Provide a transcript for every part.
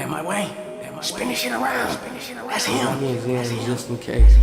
That my way. Spin this shit around. That's him. ZENS just in case.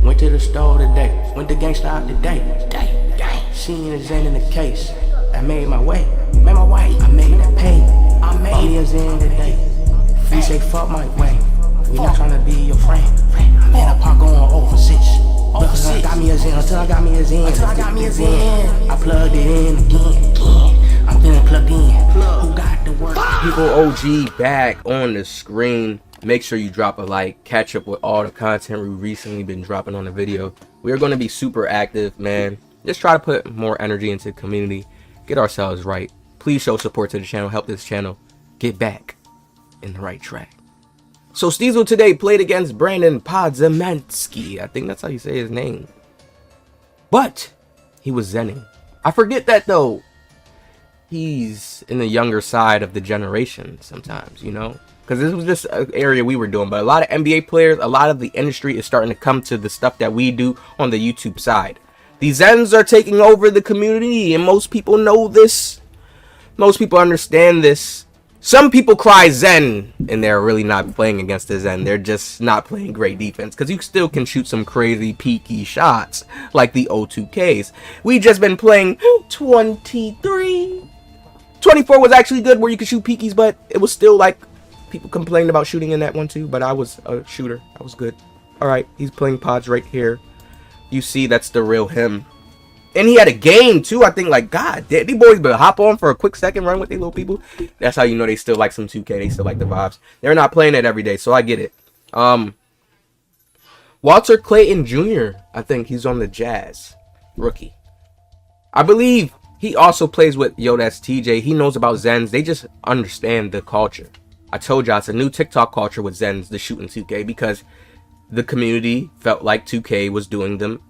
Went to the store today. Went to gangsta out today. Seen a Zen in the case. I made my way. I made that pay. Bought me a Zen today. We say fuck my way. We not tryna be your friend. Man, I park going over 6. Because I got me a Zen. Until I got me a Zen. I plugged it in again. I'm feeling plugged in. Who got the work? People OG back on the screen. Make sure you drop a like. Catch up with all the content we recently been dropping on the video. We are going to be super active, man. Just try to put more energy into the community. Get ourselves right. Please show support to the channel. Help this channel get back in the right track. So STEEZO today played against Brandin Podziemski. I think that's how you say his name. But he was zenning. I forget that though. He's in the younger side of the generation sometimes, you know, because this was just an area we were doing. But a lot of NBA players, a lot of the industry is starting to come to the stuff that we do on the YouTube side. The ZENS are taking over the community, and most people know this. Most people understand this. Some people cry Zen, and they're really not playing against the Zen. They're just not playing great defense, because you still can shoot some crazy peaky shots like the O2Ks. We just been playing 23. 24 was actually good, where you could shoot peakies, but it was still like people complained about shooting in that one too. But I was a shooter. I was good. All right, he's playing pods right here. You see, that's the real him. And he had a game too. I think, like, God, these boys better hop on for a quick second run with these little people. That's how you know they still like some 2K. They still like the vibes. They're not playing it every day, so I get it. Walter Clayton Jr., I think he's on the Jazz. Rookie. I believe he also plays with, yo, that's TJ. He knows about ZENS. They just understand the culture. I told y'all it's a new TikTok culture with ZENS, the shooting 2K, because the community felt like 2K was doing them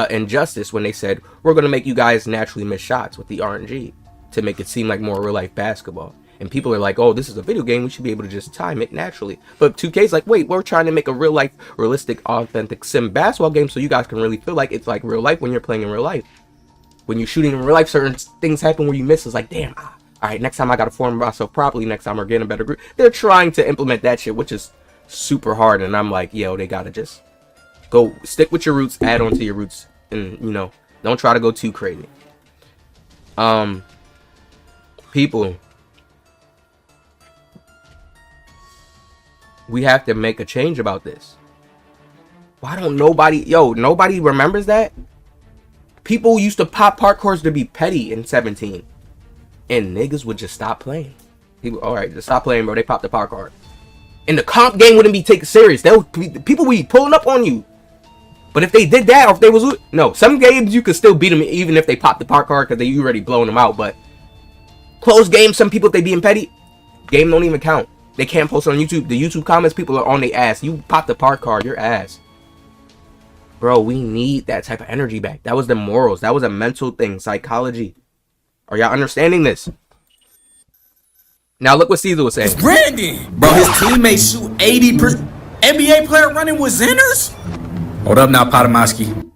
injustice when they said, we're going to make you guys naturally miss shots with the RNG to make it seem like more real life basketball. And people are like, oh, this is a video game, we should be able to just time it naturally. But 2K's like, wait, we're trying to make a real life, realistic, authentic sim basketball game so you guys can really feel like it's like real life when you're playing in real life. When you're shooting in real life, certain things happen where you miss. It's like, damn, all right, next time I got to form myself properly, next time we're getting a better group. They're trying to implement that shit, which is super hard. And I'm like, yo, they got to just go stick with your roots, add on to your roots, and, you know, don't try to go too crazy. People, we have to make a change about this. Why don't nobody remembers that? People used to pop parkours to be petty in 17, and niggas would just stop playing. People, all right, just stop playing, bro. They popped the parkour, and the comp game wouldn't be taken serious. People would be pulling up on you. But if they did that, or if they was no, some games you could still beat them even if they popped the parkour because you already blowing them out. But close games, some people, if they being petty, game don't even count. They can't post on YouTube. The YouTube comments, people are on their ass. You pop the parkour, your ass. Bro, we need that type of energy back. That was the morals. That was a mental thing, psychology. Are y'all understanding this? Now look what STEEZO was saying. It's Brandin, bro. His teammates shoot 80%. NBA player running with Zenners. Hold up now, Podziemski.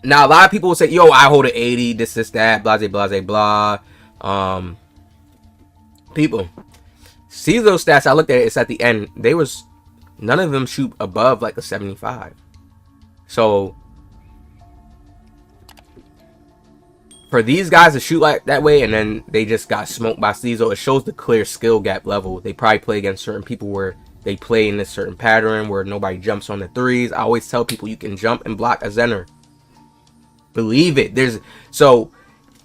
Now a lot of people will say, yo, I hold an 80, this, that, blah, blah, blah. People, see those stats. I looked at it. It's at the end. None of them shoot above like a 75. So for these guys to shoot like that way, and then they just got smoked by STEEZO, it shows the clear skill gap level. They probably play against certain people where they play in this certain pattern where nobody jumps on the threes. I always tell people you can jump and block a Zenner. Believe it. So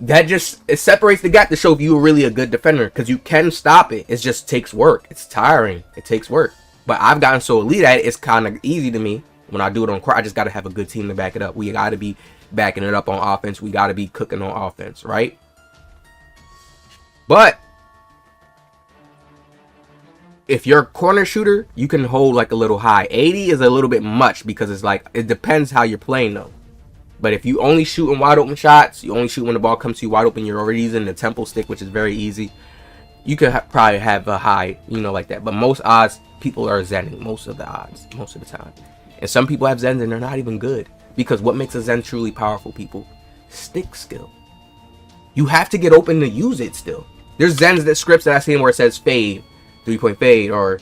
that it separates the gap to show if you're really a good defender, because you can stop it. It just takes work. It's tiring. It takes work. But I've gotten so elite at it, it's kind of easy to me. When I do it on court, I just got to have a good team to back it up. We got to be backing it up on offense. We got to be cooking on offense, right? But if you're a corner shooter, you can hold like a little high. 80 is a little bit much because it's like, it depends how you're playing though. But if you only shoot in wide open shots, you only shoot when the ball comes to you wide open, you're already using the temple stick, which is very easy. You could probably have a high, you know, like that. But most odds, people are zenning most of the odds, most of the time. And some people have Zens and they're not even good. Because what makes a Zen truly powerful, people? Stick skill. You have to get open to use it still. There's Zens that scripts that I've seen where it says fade, 3-point fade, or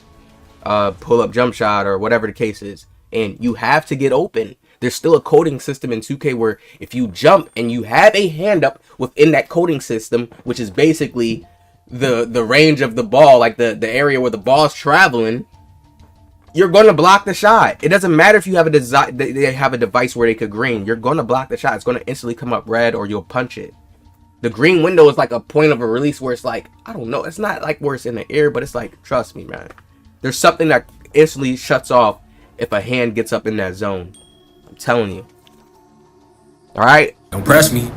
pull-up jump shot or whatever the case is. And you have to get open. There's still a coding system in 2K where if you jump and you have a hand up within that coding system, which is basically the range of the ball, like the area where the ball's traveling, you're going to block the shot. It doesn't matter if you have they have a device where they could green. You're going to block the shot. It's going to instantly come up red or you'll punch it. The green window is like a point of a release where it's like, I don't know. It's not like where it's in the air, but it's like, trust me, man. There's something that instantly shuts off if a hand gets up in that zone. I'm telling you. All right? Don't press me.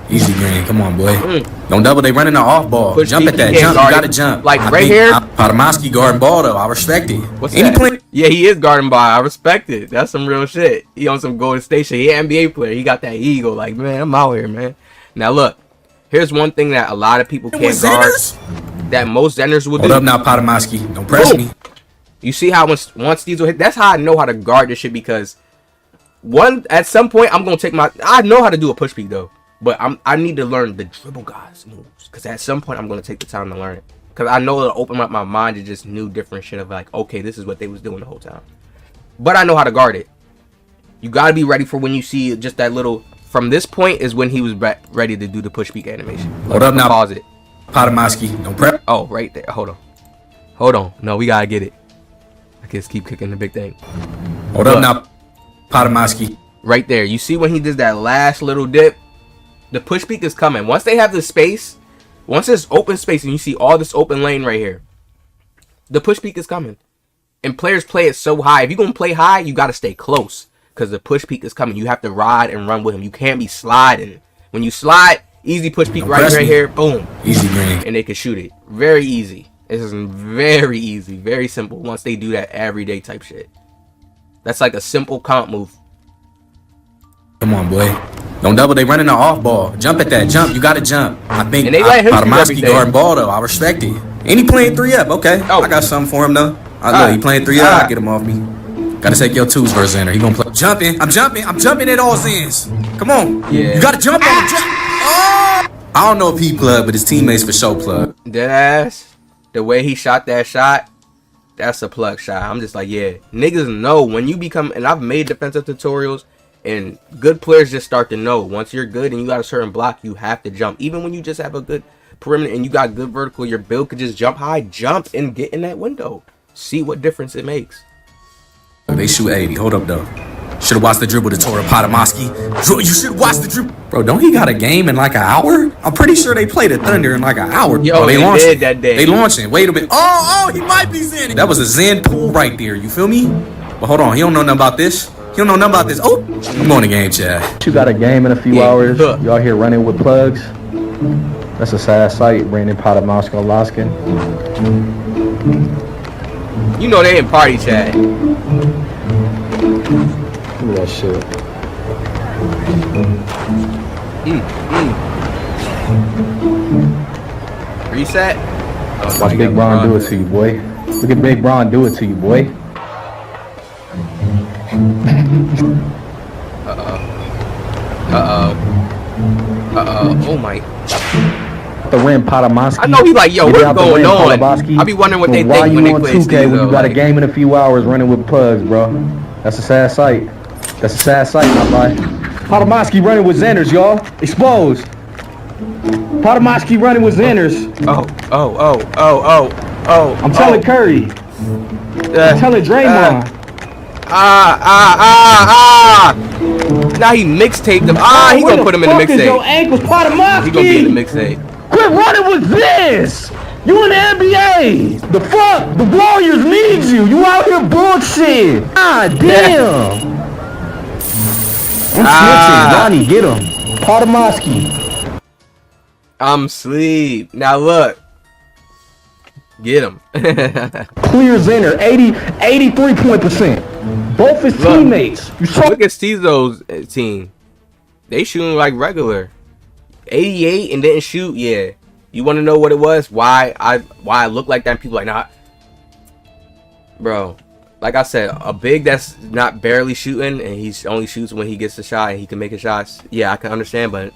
Easy green. Come on, boy. Don't double. They running the off ball. Push jump deep, at that. you Jump. can't You guard got to it. jump. Like right here. Podziemski guarding ball, though. I respect it. What's Any that? Yeah, he is guarding by. I respect it. That's some real shit. He on some Golden State shit. He an NBA player. He got that ego. Like, man, I'm out here, man. Now, look. Here's one thing that a lot of people can't guard. That most Zenners will do. Hold up now, Podziemski. Don't press me. You see how once STEEZO hit, that's how I know how to guard this shit, because at some point I'm gonna take I know how to do a push peek though, but I need to learn the dribble guys moves, because at some point I'm gonna take the time to learn it, because I know it'll open up my mind to just new different shit of like, okay, this is what they was doing the whole time. But I know how to guard it. You gotta be ready for when you see just that little. From this point is when he was ready to do the push peek animation. Hold up now. Pause it. Podziemski. Don't press. Oh, right there. Hold on. No, we gotta get it. I just keep kicking the big thing. Hold up now, Podziemski. Right there. You see when he does that last little dip? The push peek is coming. Once they have the space, once there's open space and you see all this open lane right here, the push peek is coming. And players play it so high. If you're gonna play high, you gotta stay close, because the push peek is coming. You have to ride and run with him. You can't be sliding. When you slide, easy push peek right here, boom. Easy green. And they can shoot it. Very easy. This is very easy, very simple once they do that everyday type shit. That's like a simple comp move. Come on, boy. Don't double. They running the off ball. Jump at that. Jump. You got to jump. I think And they let him shoot Podziemski everything. guarding ball, though. I respect it. And he playing 3-up. Okay. Oh. I got something for him, though. I know he playing 3-up. I get him off me. Gotta take your twos versus Zender. He gonna play. Jumping. I'm jumping. I'm jumping at all ZENS. Come on. Yeah. You gotta jump on the jump. Oh! I don't know if he plugged, but his teammates for sure plug. Deadass. The way he shot that shot, that's a plug shot. I'm just like, yeah. Niggas know when you become, and I've made defensive tutorials, and good players just start to know once you're good and you got a certain block, you have to jump. Even when you just have a good perimeter and you got good vertical, your build could just jump high, jump and get in that window. See what difference it makes. They shoot 80. Hold up, though. Should've watched the dribble tutorial, Podziemski. You should watch the dribble. Bro, don't he got a game in like an hour? I'm pretty sure they played the Thunder in like an hour. Yo, they did that day. They launching. Wait a minute. Oh, he might be Zen. That was a Zen pool right there. You feel me? But hold on. He don't know nothing about this. He don't know nothing about this. Oh, I'm on the game, chat. You got a game in a few hours. Y'all here running with plugs. That's a sad sight. Brandin Podziemski. You know they in party chat. Look at that shit. Reset. Oh, Watch Big Bron do it to you, boy. Look at Big Bron do it to you, boy. Oh my. The rim, Podziemski. I know he like, yo, Get what's out the going rim, on? Podziemski. I be wondering what they Why think when you they on play 2K when STEEZO, you got a like- game in a few hours running with plugs, bro? That's a sad sight. That's a sad sight, my boy. Podziemski running with Zenners, y'all. Exposed. Podziemski running with Zenners. I'm telling Curry. I'm telling Draymond. Now he mixtaped him. He gonna put him in the What the fuck is your mixtape. ankles, Podziemski? He gonna be in the mixtape. Quit running with this! You in the NBA! The fuck? The Warriors need you! You out here bullshit! God damn! I'm snitching. Ronnie, get him. Podziemski. I'm sleep. Now look. Get him. Clear Zenner. 83 point percent. Both his Look. teammates. You saw Look at STEEZO's team. They shooting like regular. 88 and didn't shoot. Yeah. You want to know what it was? Why I look like that? And people like, nah. Bro, like I said, a big that's not barely shooting and he only shoots when he gets the shot and he can make his shots. Yeah, I can understand, but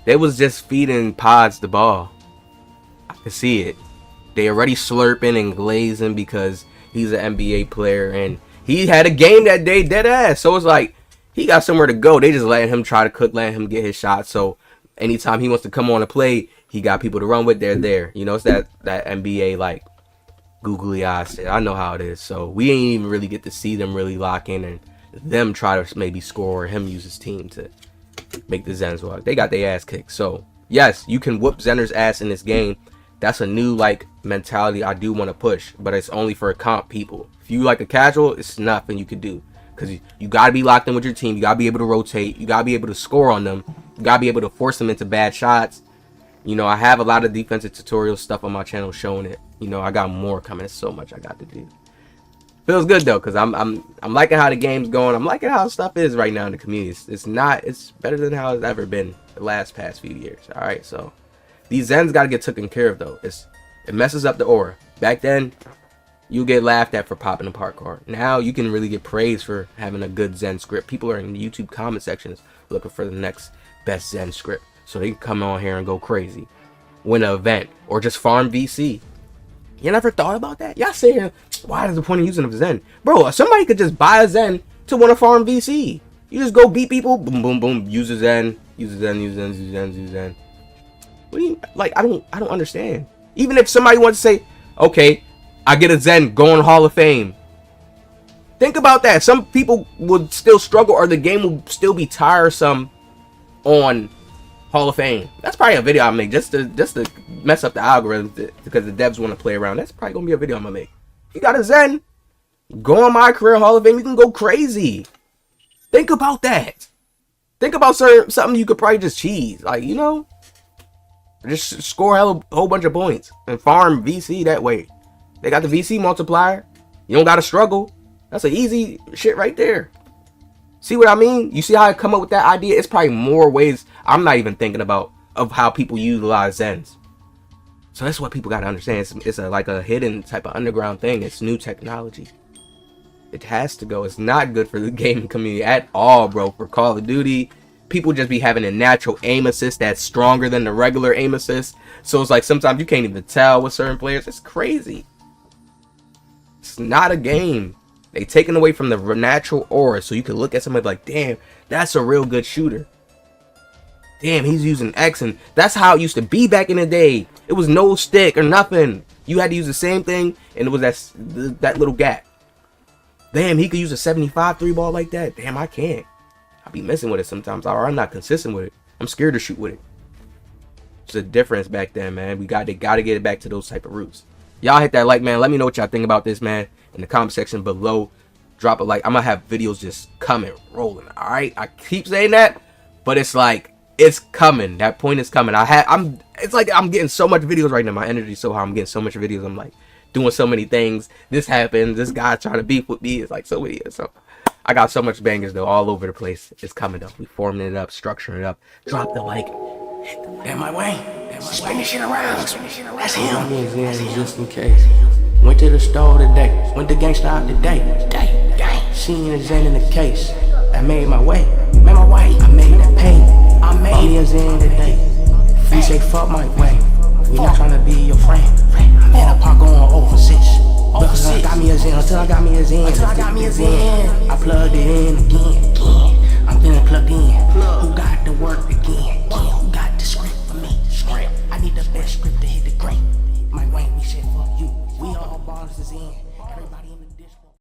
they was just feeding Pods the ball. I can see it. They already slurping and glazing because He's an NBA player, and he had a game that day, dead ass. So it's like he got somewhere to go. They just letting him try to cook, letting him get his shot. So anytime he wants to come on and play, he got people to run with. They're there. You know, it's that NBA like googly eyes shit. I know how it is. So we ain't even really get to see them really lock in and them try to maybe score, or him use his team to make the Zens walk. They got their ass kicked. So yes, you can whoop Zenner's ass in this game. That's a new like mentality I do want to push, but it's only for comp people. If you like a casual, it's nothing you could do, because you got to be locked in with your team. You got to be able to rotate. You got to be able to score on them. You got to be able to force them into bad shots. You know, I have a lot of defensive tutorial stuff on my channel showing it. You know, I got more coming. There's so much I got to do. Feels good though, because I'm liking how the game's going. I'm liking how stuff is right now in the community. It's better than how it's ever been the past few years. All right, so these Zens got to get taken care of though. It messes up the aura. Back then, you get laughed at for popping a park card. Now you can really get praised for having a good Zen script. People are in the YouTube comment sections looking for the next best Zen script, so they can come on here and go crazy, win an event, or just farm VC. You never thought about that? Y'all saying, why is the point of using a Zen? Bro, somebody could just buy a Zen to want to farm VC. You just go beat people, boom, boom, boom, use a Zen, use a Zen, use a Zen, use a Zen, use a Zen. What do you, like, I don't understand. Even if somebody wants to say, okay, I get a Zen, go in Hall of Fame. Think about that. Some people would still struggle, or the game will still be tiresome on Hall of Fame. That's probably a video I make just to mess up the algorithm, because the devs want to play around. That's probably gonna be a video I'm gonna make. You got a Zen, go on My Career Hall of Fame. You can go crazy. Think about that. Think about something you could probably just cheese, like, you know, just score a whole bunch of points and farm VC that way. They got the VC multiplier. You don't gotta struggle. That's an easy shit right there. See what I mean? You see how I come up with that idea? It's probably more ways I'm not even thinking about of how people utilize Zens. So that's what people got to understand. It's like a hidden type of underground thing. It's new technology. It has to go. It's not good for the gaming community at all, bro. For Call of Duty, people just be having a natural aim assist that's stronger than the regular aim assist. So it's like sometimes you can't even tell with certain players. It's crazy. It's not a game. They taken away from the natural aura, so you can look at somebody like, damn, that's a real good shooter. Damn, he's using X, and that's how it used to be back in the day. It was no stick or nothing. You had to use the same thing, and it was that little gap. Damn, he could use a 75 3 ball like that. Damn, I can't. I be messing with it sometimes, or I'm not consistent with it. I'm scared to shoot with it. It's a difference back then, man. They gotta get it back to those type of roots. Y'all hit that like, man. Let me know what y'all think about this, man, in the comment section below. Drop a like. I'm gonna have videos just coming, rolling. All right, I keep saying that, but it's like it's coming. That point is coming. It's like I'm getting so much videos right now. My energy's so high. I'm getting so much videos. I'm like doing so many things. This happened. This guy trying to beef with me. It's like so many. So I got so much bangers though, all over the place. It's coming though. We forming it up, structuring it up. Drop the like. That my way. Spin this shit around. That's him. Just in case. Went to the store today. Went to gangsta out today. Seen a Zen in the case. I made my way. I made that pay. I made a Zen today. You say fuck my way. We not trying to be your friend. I'm in a park going overseas. Because I got me a Zen. Until I got me a Zen. I plugged it in again. I'm feeling plugged in. Who got the work again? Who got the script for me? I need the best script to hit the great. My way, we said fuck you. We all bosses in. Everybody